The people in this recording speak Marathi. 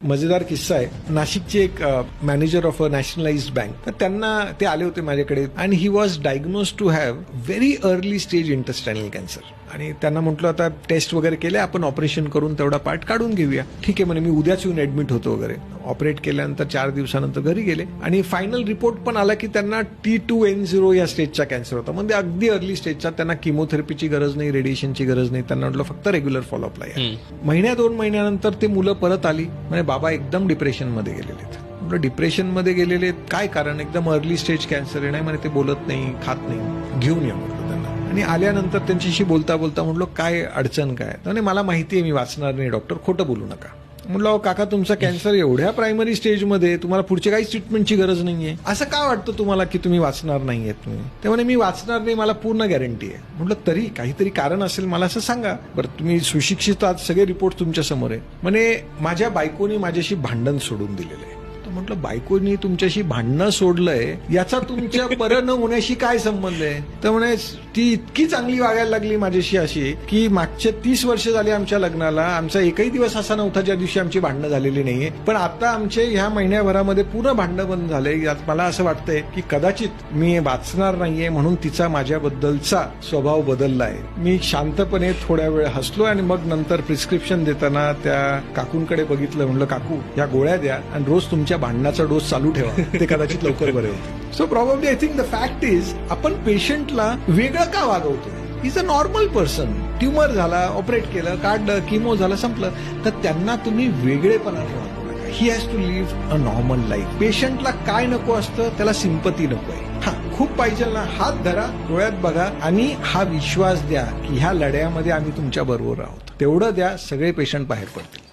मजेदार किस्सा आहे. नाशिकचे एक manager of a nationalized bank, तर त्यांना ते आले होते माझ्याकडे आणि he was diagnose to have very early stage intestinal cancer. आणि त्यांना म्हटलं आता टेस्ट वगैरे केले, आपण ऑपरेशन करून तेवढा पार्ट काढून घेऊया. ठीक आहे म्हणे, मी उद्याच येऊन ऍडमिट होतो वगैरे. ऑपरेट केल्यानंतर 4 दिवसानंतर घरी गेले आणि फायनल रिपोर्ट पण आला की त्यांना T2N0 या स्टेजचा कॅन्सर होता. म्हणजे अगदी अर्ली स्टेजचा. त्यांना किमोथेरपीची गरज नाही, रेडिएशनची गरज नाही. त्यांना म्हटलं फक्त रेग्युलर फॉलोअपला या. महिन्या 2 महिन्यानंतर ते मुलं परत आली म्हणजे बाबा एकदम डिप्रेशनमध्ये गेलेले आहेत. म्हटलं डिप्रेशनमध्ये गेलेले काय कारण? एकदम अर्ली स्टेज कॅन्सर आहे. नाही म्हणे ते बोलत नाही, खात नाही. घेऊन या म्हटलं त्यांना. आणि आल्यानंतर त्यांच्याशी बोलता बोलता म्हटलं काय अडचण काय? म्हणजे मला माहिती आहे मी वाचणार नाही डॉक्टर, खोटं बोलू नका. म्हटलं काका तुमचा कॅन्सर एवढ्या प्रायमरी स्टेजमध्ये, तुम्हाला पुढच्या काहीच ट्रीटमेंटची गरज नाहीये. असं का वाटतं तुम्हाला की तुम्ही वाचणार नाहीये? तुम्ही ते म्हणे मी वाचणार नाही, मला पूर्ण गॅरंटी आहे. म्हटलं तरी काहीतरी कारण असेल, मला असं सांगा. बरं तुम्ही सुशिक्षित आहात, सगळे रिपोर्ट तुमच्या समोर आहे. म्हणे माझ्या बायकोनी माझ्याशी भांडण सोडून दिलेलं आहे. म्हटलं बायकोनी तुमच्याशी भांडणं सोडलंय याचा तुमच्या बरं न होण्याशी काय संबंध आहे? तर म्हणे ती इतकी चांगली वागायला लागली माझ्याशी अशी की मागच्या 30 वर्ष झाली आमच्या लग्नाला, आमचा एकही दिवस असा नव्हता ज्या दिवशी आमची भांडणं झालेली नाहीये. पण आता आमचे ह्या महिन्याभरामध्ये पूर्ण भांडणं बंद झाले. यात मला असं वाटतंय की कदाचित मी वाचणार नाहीये म्हणून तिचा माझ्याबद्दलचा स्वभाव बदललाय. मी शांतपणे थोड्या वेळ हसलो आणि मग नंतर प्रिस्क्रिप्शन देताना त्या काकूंकडे बघितलं. म्हणलं काकू या गोळ्या द्या आणि रोज तुमच्या भांडणाचा डोस चालू ठेवा, ते कदाचित लवकर बरे होते. So probably I think the fact is आपण पेशंटला वेगळं का वागवतो? Is a normal person. Tumour झाला, ऑपरेट केलं, काढलं, किमो झालं, संपलं. तर त्यांना तुम्ही वेगळेपणाने वागवू नका. He has to live a normal life. पेशंटला काय नको असतं? त्याला सिंपती नको आहे. हा खूप पाहिजे ना, हात धरा, डोळ्यात बघा आणि हा विश्वास द्या की ह्या लढ्यामध्ये आम्ही तुमच्या बरोबर आहोत. तेवढं द्या, सगळे पेशंट बाहेर पडतील.